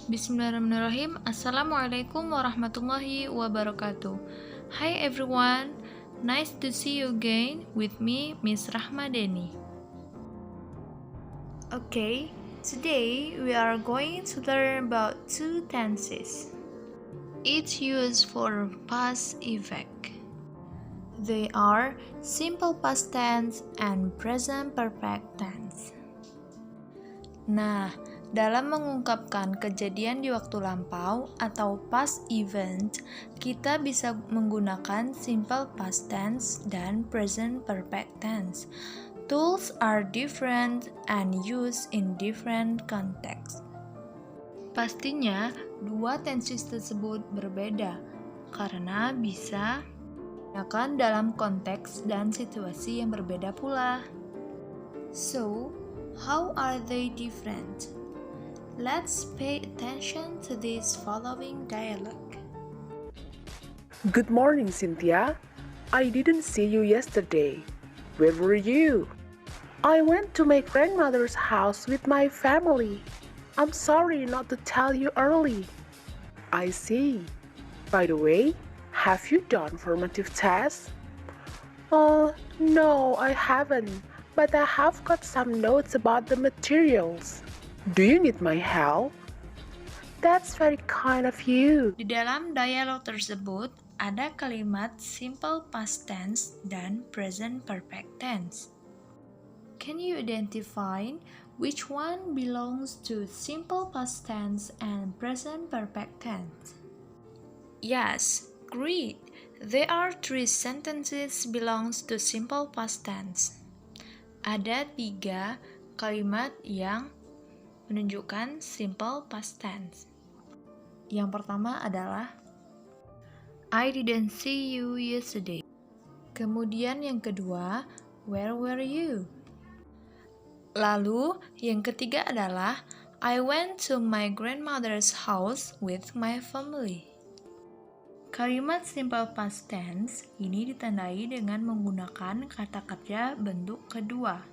Bismillahirrahmanirrahim. Assalamualaikum warahmatullahi wabarakatuh. Hi everyone, nice to see you again with me, Miss Rahmadeni. Okay, today we are going to learn about two tenses. Each used for past effect. They are simple past tense and present perfect tense. Nah, dalam mengungkapkan kejadian di waktu lampau atau past event, kita bisa menggunakan simple past tense dan present perfect tense. Tools are different and used in different contexts. Pastinya, dua tenses tersebut berbeda karena bisa digunakan dalam konteks dan situasi yang berbeda pula. So, how are they different? Let's pay attention to this following dialogue. Good morning, Cynthia. I didn't see you yesterday. Where were you? I went to my grandmother's house with my family. I'm sorry not to tell you early. I see. By the way, have you done formative tests? No, I haven't, but I have got some notes about the materials. Do you need my help? That's very kind of you. Di dalam dialog tersebut, ada kalimat simple past tense dan present perfect tense. Can you identify which one belongs to simple past tense and present perfect tense? Yes, great. There are three sentences belongs to simple past tense. Ada 3 kalimat yang menunjukkan simple past tense. Yang pertama adalah I didn't see you yesterday. Kemudian yang kedua, where were you? Lalu yang ketiga adalah I went to my grandmother's house with my family. Kalimat simple past tense ini ditandai dengan menggunakan kata kerja bentuk kedua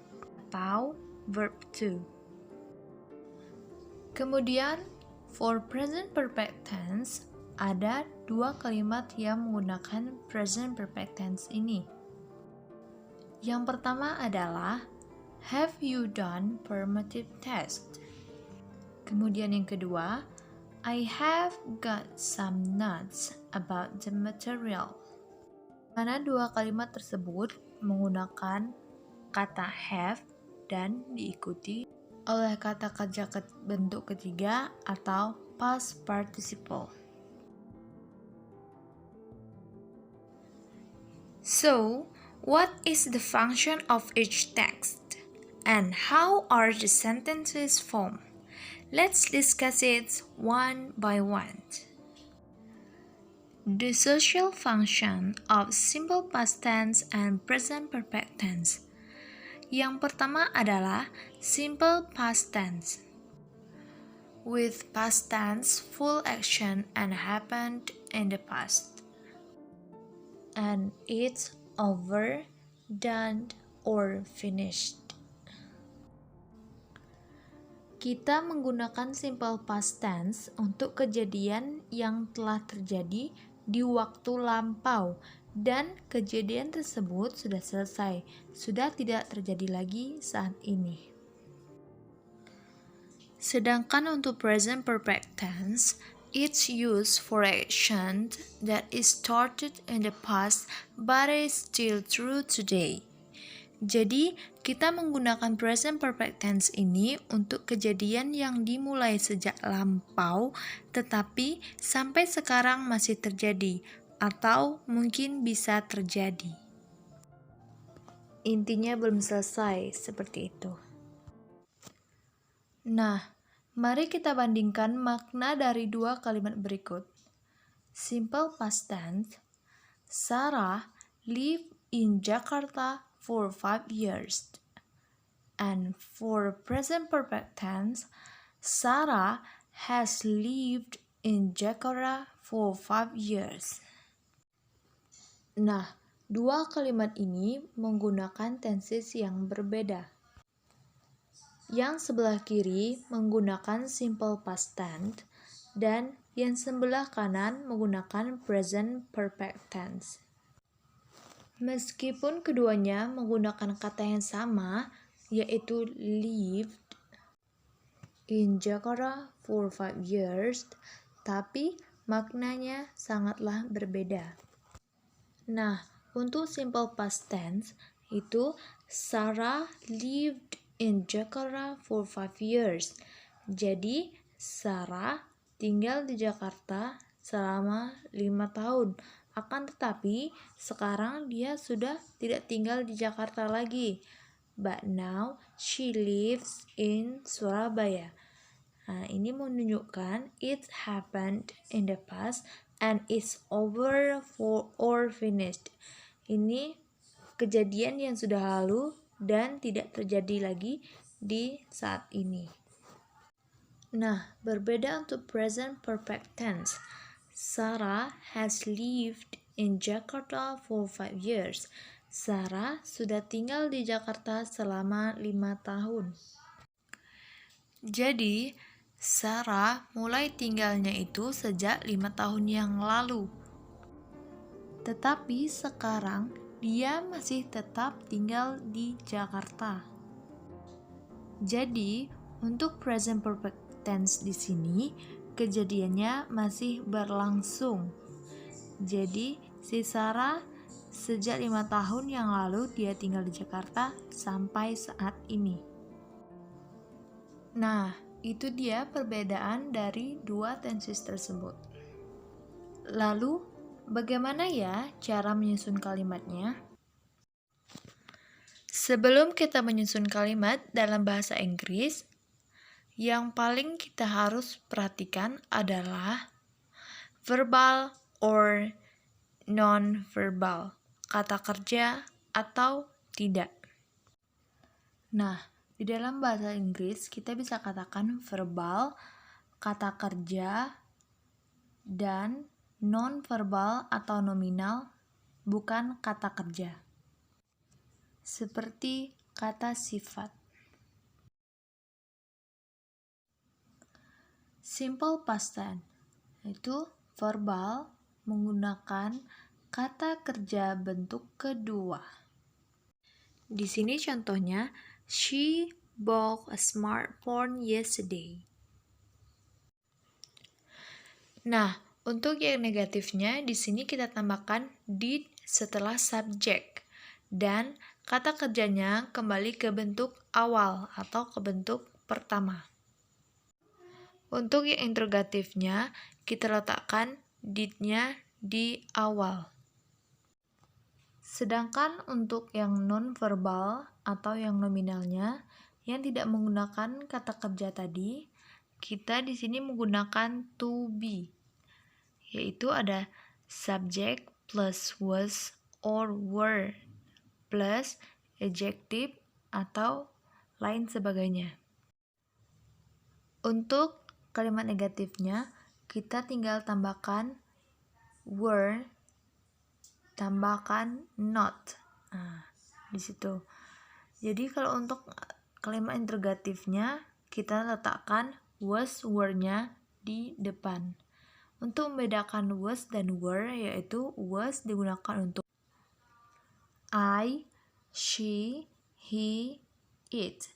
atau verb to. Kemudian, for present perfect tense, ada 2 kalimat yang menggunakan present perfect tense ini. Yang pertama adalah have you done formative test? Kemudian yang kedua, I have got some notes about the material. Mana 2 kalimat tersebut menggunakan kata have dan diikuti oleh kata kerja bentuk ketiga atau past participle. So, what is the function of each text? And how are the sentences formed? Let's discuss it one by one. The social function of simple past tense and present perfect tense. Yang pertama adalah simple past tense. With past tense full action and happened in the past. And it's over, done, or finished. Kita menggunakan simple past tense untuk kejadian yang telah terjadi di waktu lampau dan kejadian tersebut sudah selesai, sudah tidak terjadi lagi saat ini. Sedangkan untuk present perfect tense, it's used for action that is started in the past but is still true today. Jadi, kita menggunakan present perfect tense ini untuk kejadian yang dimulai sejak lampau, tetapi sampai sekarang masih terjadi, atau mungkin bisa terjadi. Intinya belum selesai, seperti itu. Nah, mari kita bandingkan makna dari 2 kalimat berikut. Simple past tense, Sarah lived in Jakarta for 5 years. And for present perfect tense, Sarah has lived in Jakarta for 5 years. Nah, 2 kalimat ini menggunakan tenses yang berbeda. Yang sebelah kiri menggunakan simple past tense, Dan yang sebelah kanan menggunakan present perfect tense. Meskipun keduanya menggunakan kata yang sama, yaitu lived in Jakarta for 5 years, tapi maknanya sangatlah berbeda. Nah, untuk simple past tense itu Sarah lived in Jakarta for 5 years. Jadi, Sarah tinggal di Jakarta selama 5 tahun. Akan tetapi, sekarang dia sudah tidak tinggal di Jakarta lagi. But now, she lives in Surabaya. Nah, ini menunjukkan it happened in the past and it's over or finished. Ini kejadian yang sudah lalu dan tidak terjadi lagi di saat ini. Nah, berbeda untuk present perfect tense. Sarah has lived in Jakarta for 5 years. Sarah sudah tinggal di Jakarta selama 5 tahun. Jadi, Sarah mulai tinggalnya itu sejak 5 tahun yang lalu. Tetapi sekarang dia masih tetap tinggal di Jakarta. Jadi, untuk present perfect tense di sini, kejadiannya masih berlangsung. Jadi, si Sarah sejak 5 tahun yang lalu dia tinggal di Jakarta sampai saat ini. Nah, itu dia perbedaan dari dua tenses tersebut. Lalu, bagaimana ya cara menyusun kalimatnya? Sebelum kita menyusun kalimat dalam bahasa Inggris, yang paling kita harus perhatikan adalah verbal or non-verbal, kata kerja atau tidak. Nah, di dalam bahasa Inggris kita bisa katakan verbal, kata kerja, dan non-verbal atau nominal, bukan kata kerja. Seperti kata sifat. Simple past tense itu verbal menggunakan kata kerja bentuk kedua. Di sini contohnya, she bought a smartphone yesterday. Nah, untuk yang negatifnya di sini kita tambahkan did setelah subjek dan kata kerjanya kembali ke bentuk awal atau ke bentuk pertama. Untuk yang interrogatifnya, kita letakkan did-nya di awal. Sedangkan untuk yang non-verbal atau yang nominalnya, yang tidak menggunakan kata kerja tadi, kita di sini menggunakan to be, yaitu ada subject plus was or were plus adjective atau lain sebagainya. Untuk kalimat negatifnya, kita tinggal tambahkan were, tambahkan not. Nah, di situ. Jadi kalau untuk kalimat interrogatifnya, kita letakkan was, were-nya di depan. Untuk membedakan was dan were, yaitu was digunakan untuk I, she, he, it.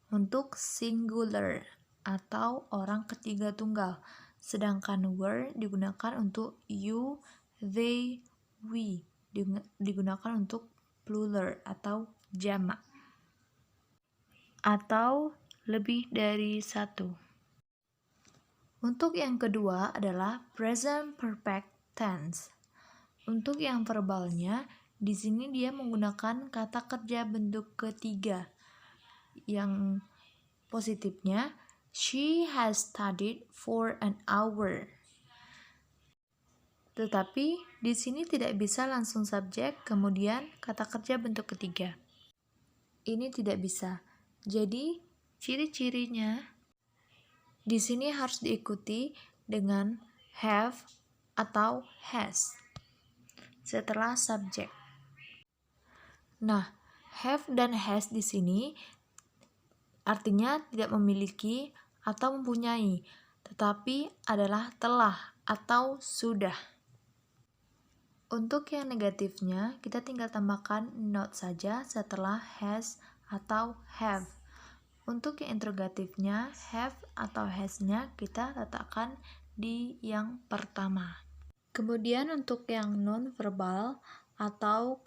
Untuk singular atau orang ketiga tunggal. Sedangkan were digunakan untuk you, they, we. Digunakan untuk plural atau jamak. Atau lebih dari satu. Untuk yang kedua adalah present perfect tense. Untuk yang verbalnya, di sini dia menggunakan kata kerja bentuk ketiga. Yang positifnya, she has studied for an hour. Tetapi di sini tidak bisa langsung subjek kemudian kata kerja bentuk ketiga. Ini tidak bisa. Jadi ciri-cirinya di sini harus diikuti dengan have atau has setelah subjek. Nah, have dan has di sini artinya tidak memiliki atau mempunyai, tetapi adalah telah atau sudah. Untuk yang negatifnya, kita tinggal tambahkan not saja setelah has atau have. Untuk yang interrogatifnya, have atau has-nya kita letakkan di yang pertama. Kemudian untuk yang non-verbal atau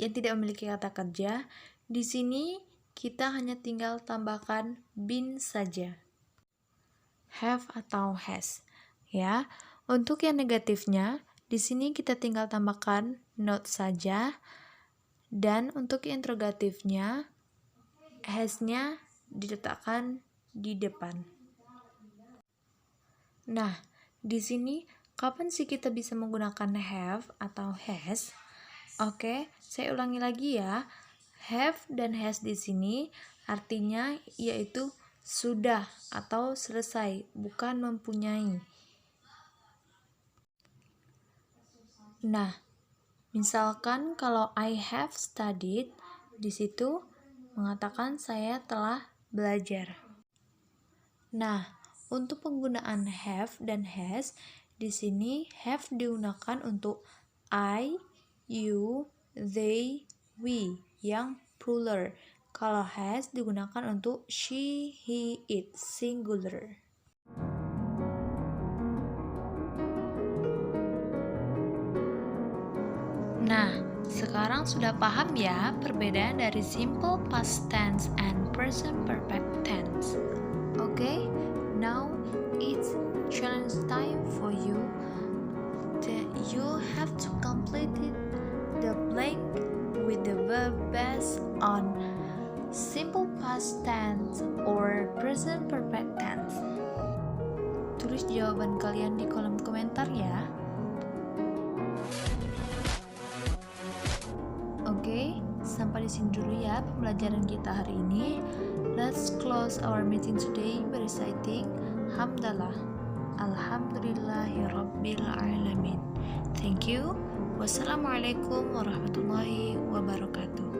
yang tidak memiliki kata kerja, di sini kita hanya tinggal tambahkan been saja. Have atau has. Ya. Untuk yang negatifnya, di sini kita tinggal tambahkan not saja. Dan untuk yang interrogatifnya, has-nya diletakkan di depan. Nah, di sini kapan sih kita bisa menggunakan have atau has? Oke, saya ulangi lagi ya. Have dan has di sini artinya yaitu sudah atau selesai, bukan mempunyai. Nah, misalkan kalau I have studied, di situ mengatakan saya telah belajar. Nah, untuk penggunaan have dan has, di sini have digunakan untuk I, you, they, we yang plural. Kalau has digunakan untuk she, he, it singular. Nah, sekarang sudah paham ya perbedaan dari simple past tense and present perfect tense. Okay, now it's challenge time for you. You have to complete the blank with the verb based on simple past tense or present perfect tense. Tulis jawaban kalian di kolom komentar ya. Oke, sampai di sini dulu ya pembelajaran kita hari ini. Let's close our meeting today by reciting Hamdalah. Alhamdulillahirabbil alamin. Thank you. Wassalamualaikum warahmatullahi wabarakatuh.